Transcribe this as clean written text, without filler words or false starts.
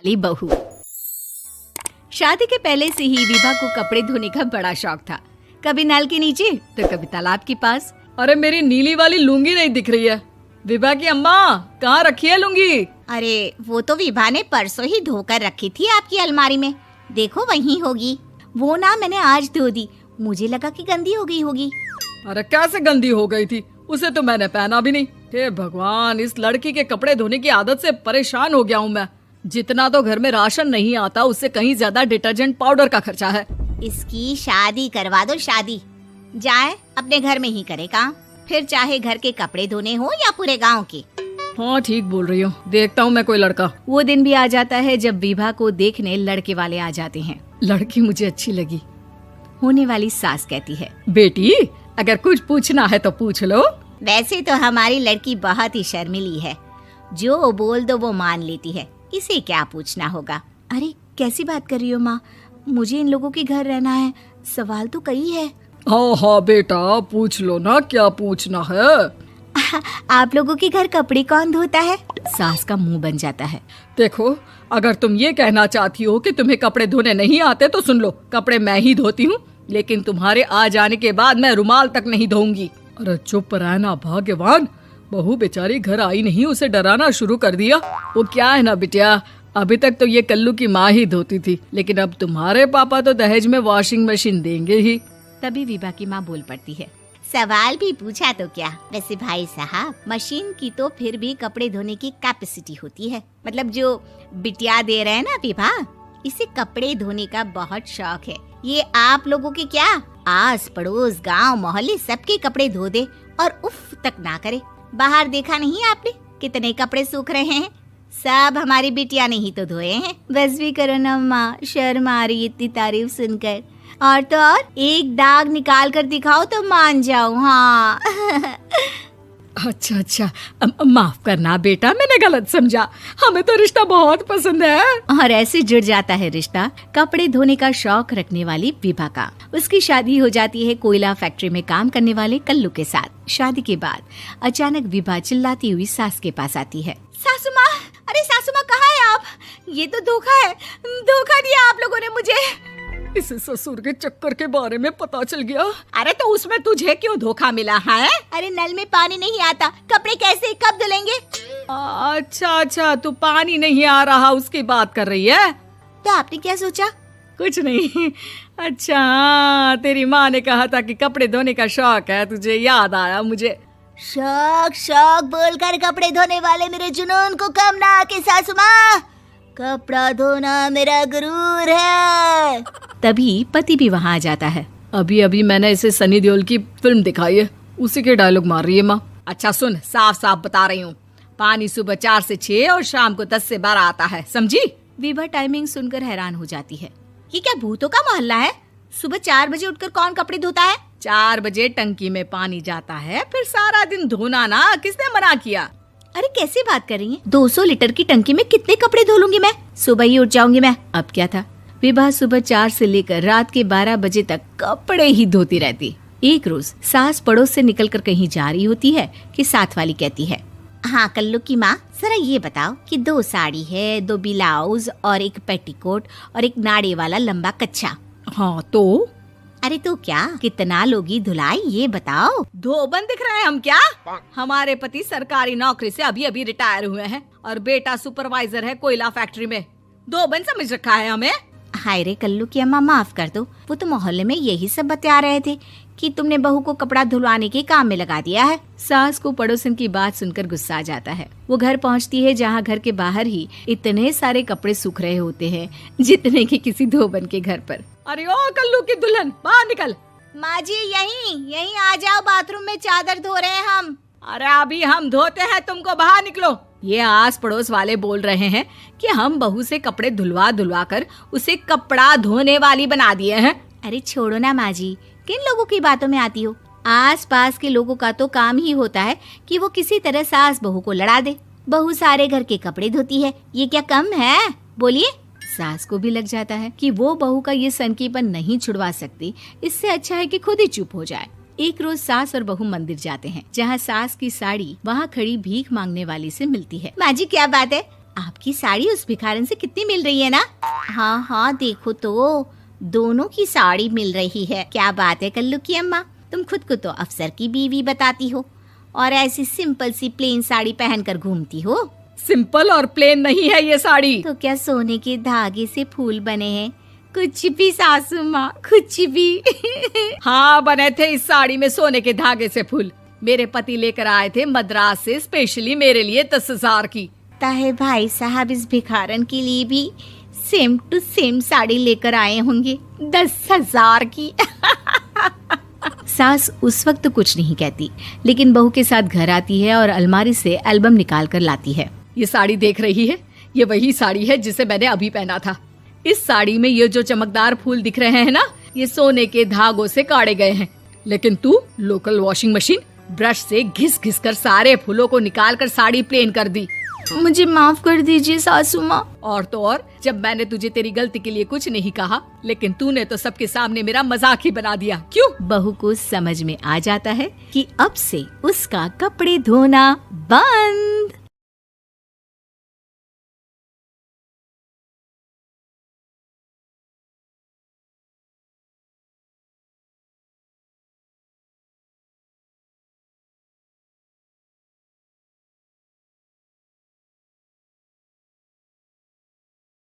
वाली बहू। शादी के पहले से ही विभा को कपड़े धोने का बड़ा शौक था। कभी नल के नीचे तो कभी तालाब के पास। अरे मेरी नीली वाली लुंगी नहीं दिख रही है। विभा की अम्मा, कहाँ रखी है लुंगी? अरे वो तो विभा ने परसों ही धोकर रखी थी आपकी अलमारी में, देखो वहीं होगी। वो ना मैंने आज धो दी, मुझे लगा कि गंदी हो गई होगी। अरे कैसे गंदी हो गई थी? उसे तो मैंने पहना भी नहीं। हे भगवान, इस लड़की के कपड़े धोने की आदत से परेशान हो गया हूँ मैं। जितना तो घर में राशन नहीं आता, उससे कहीं ज्यादा डिटर्जेंट पाउडर का खर्चा है। इसकी शादी करवा दो, शादी जाए अपने घर में ही करे काम, फिर चाहे घर के कपड़े धोने हो या पूरे गांव के। हाँ ठीक बोल रही हो, देखता हूँ मैं कोई लड़का। वो दिन भी आ जाता है जब विभा को देखने लड़के वाले आ जाते हैं। लड़की मुझे अच्छी लगी। होने वाली सास कहती है, बेटी अगर कुछ पूछना है तो पूछ लो। वैसे तो हमारी लड़की बहुत ही शर्मीली है, जो बोल दो वो मान लेती है, इसे क्या पूछना होगा। अरे कैसी बात कर रही हो माँ, मुझे इन लोगों के घर रहना है, सवाल तो कई है। हाँ हाँ बेटा, पूछ लो ना, क्या पूछना है। आप लोगों के घर कपड़े कौन धोता है? सास का मुंह बन जाता है। देखो, अगर तुम ये कहना चाहती हो कि तुम्हें कपड़े धोने नहीं आते तो सुन लो, कपड़े मैं ही धोती हूँ, लेकिन तुम्हारे आ जाने के बाद मैं रुमाल तक नहीं धोऊंगी। अरे चुप रहना भाग्यवान, बहू बेचारी घर आई नहीं, उसे डराना शुरू कर दिया। वो क्या है ना बिटिया, अभी तक तो ये कल्लू की माँ ही धोती थी, लेकिन अब तुम्हारे पापा तो दहेज में वॉशिंग मशीन देंगे ही। तभी विभा की माँ बोल पड़ती है, सवाल भी पूछा तो क्या। वैसे भाई साहब, मशीन की तो फिर भी कपड़े धोने की कैपेसिटी होती है। मतलब जो बिटिया दे रहे हैं ना विभा, इसे कपड़े धोने का बहुत शौक है। ये आप लोगों के क्या, आस पड़ोस गांव मोहल्ले सबके कपड़े धो दे और उफ तक ना करे। बाहर देखा नहीं आपने कितने कपड़े सूख रहे हैं? सब हमारी बिटिया ने ही तो धोए हैं। बस भी करो ना माँ, शर्म आ रही इतनी तारीफ सुनकर। और तो और एक दाग निकाल कर दिखाओ तो मान जाओ। हाँ अच्छा अच्छा, माफ करना बेटा, मैंने गलत समझा। हमें तो रिश्ता बहुत पसंद है। और ऐसे जुड़ जाता है रिश्ता कपड़े धोने का शौक रखने वाली विभा का। उसकी शादी हो जाती है कोयला फैक्ट्री में काम करने वाले कल्लू के साथ। शादी के बाद अचानक विभा चिल्लाती हुई सास के पास आती है। सासू माँ, अरे सासू माँ कहाँ है आप? ये तो धोखा है, धोखा दिया आप लोगों ने मुझे। इसे ससुर के चक्कर के बारे में पता चल गया। अरे तो उसमें तुझे क्यों धोखा मिला है? अरे नल में पानी नहीं आता, कपड़े कैसे कब धुलेंगे? अच्छा अच्छा, तू पानी नहीं आ रहा उसकी बात कर रही है। तो आपने क्या सोचा? कुछ नहीं। अच्छा हाँ, तेरी माँ ने कहा था कि कपड़े धोने का शौक है तुझे, याद आया मुझे। शौक शौक बोलकर कपड़े धोने वाले मेरे जुनून को कम ना आके सासू माँ, कपड़ा धोना मेरा गुरूर है। तभी पति भी वहाँ आ जाता है। अभी अभी मैंने इसे सनी देओल की फिल्म दिखाई है, उसी के डायलॉग मार रही है माँ। अच्छा सुन, साफ साफ बता रही हूँ, पानी सुबह 4 से 6 और शाम को 10 से 12 आता है, समझी? विभा टाइमिंग सुनकर हैरान हो जाती है। ये क्या भूतों का मोहल्ला है? सुबह 4 बजे उठकर कौन कपड़े धोता है? 4 बजे टंकी में पानी जाता है, फिर सारा दिन धोना ना, किसने मना किया? अरे कैसी बात कर रही हैं? 200 लीटर की टंकी में कितने कपड़े धो लूंगी मैं, सुबह ही उठ जाऊंगी मैं। अब क्या था, विभा सुबह 4 से लेकर रात के 12 बजे तक कपड़े ही धोती रहती। एक रोज सास पड़ोस से निकलकर कहीं जा रही होती है कि साथ वाली कहती है, हाँ कल्लू की माँ, जरा ये बताओ कि 2 साड़ी है, 2 ब्लाउज और एक पेटीकोट और एक नाड़े वाला लंबा कच्छा। हाँ तो? अरे तो क्या, कितना लोगी धुलाई ये बताओ। धोबन दिख रहे हैं हम क्या? हमारे पति सरकारी नौकरी से अभी अभी रिटायर हुए हैं और बेटा सुपरवाइजर है कोयला फैक्ट्री में। धोबन समझ रखा है हमें। हाय रे कल्लू की अम्मा, माफ कर दो, वो तो मोहल्ले में यही सब बता रहे थे कि तुमने बहू को कपड़ा धुलवाने के काम में लगा दिया है। सास को पड़ोसन की बात सुनकर गुस्सा आ जाता है। वो घर पहुंचती है जहां घर के बाहर ही इतने सारे कपड़े सूख रहे होते हैं जितने कि किसी धोबन के घर पर। अरे ओ कल्लू की दुल्हन, बाहर निकल। माँ जी यहीं आ जाओ, बाथरूम में चादर धो रहे हैं हम। अरे अभी हम धोते हैं, तुमको बाहर निकलो। ये आस पड़ोस वाले बोल रहे हैं कि हम बहू से कपड़े धुलवा कर उसे कपड़ा धोने वाली बना दिए हैं। अरे छोड़ो ना माँ जी, किन लोगों की बातों में आती हो? आस पास के लोगों का तो काम ही होता है कि वो किसी तरह सास बहू को लड़ा दे। बहू सारे घर के कपड़े धोती है, ये क्या कम है? बोलिए। सास को भी लग जाता है कि वो बहू का ये सनकीपन नहीं छुड़वा सकती, इससे अच्छा है कि खुद ही चुप हो जाए। एक रोज सास और बहू मंदिर जाते हैं, जहाँ सास की साड़ी वहाँ खड़ी भीख मांगने वाली से मिलती है। माँ जी क्या बात है, आपकी साड़ी उस भिखारन से कितनी मिल रही है ना? हाँ हाँ देखो तो, दोनों की साड़ी मिल रही है। क्या बात है कल्लू की अम्मा, तुम खुद को तो अफसर की बीवी बताती हो और ऐसी सिंपल सी प्लेन साड़ी पहनकर घूमती हो। सिंपल और प्लेन नहीं है ये साड़ी। तो क्या सोने के धागे से फूल बने हैं? कुछ भी सासू माँ, कुछ भी। हाँ बने थे इस साड़ी में सोने के धागे से फूल। मेरे पति लेकर आए थे मद्रास से स्पेशली मेरे लिए 10,000 की। ताहे भाई साहब इस भिखारन के लिए भी सेम टू सेम साड़ी लेकर आए होंगे 10,000 की। सास उस वक्त तो कुछ नहीं कहती, लेकिन बहू के साथ घर आती है और अलमारी से एल्बम निकाल कर लाती है। ये साड़ी देख रही है, ये वही साड़ी है जिसे मैंने अभी पहना था। इस साड़ी में ये जो चमकदार फूल दिख रहे हैं ना, ये सोने के धागों से काढ़े गए हैं। लेकिन तू लोकल वॉशिंग मशीन ब्रश से घिस घिस कर सारे फूलों को निकाल कर साड़ी प्लेन कर दी। मुझे माफ कर दीजिए सासू माँ। और तो और, जब मैंने तुझे तेरी गलती के लिए कुछ नहीं कहा, लेकिन तूने तो सबके सामने मेरा मजाक ही बना दिया। क्यों? बहू को समझ में आ जाता है कि अब से उसका कपड़े धोना बंद।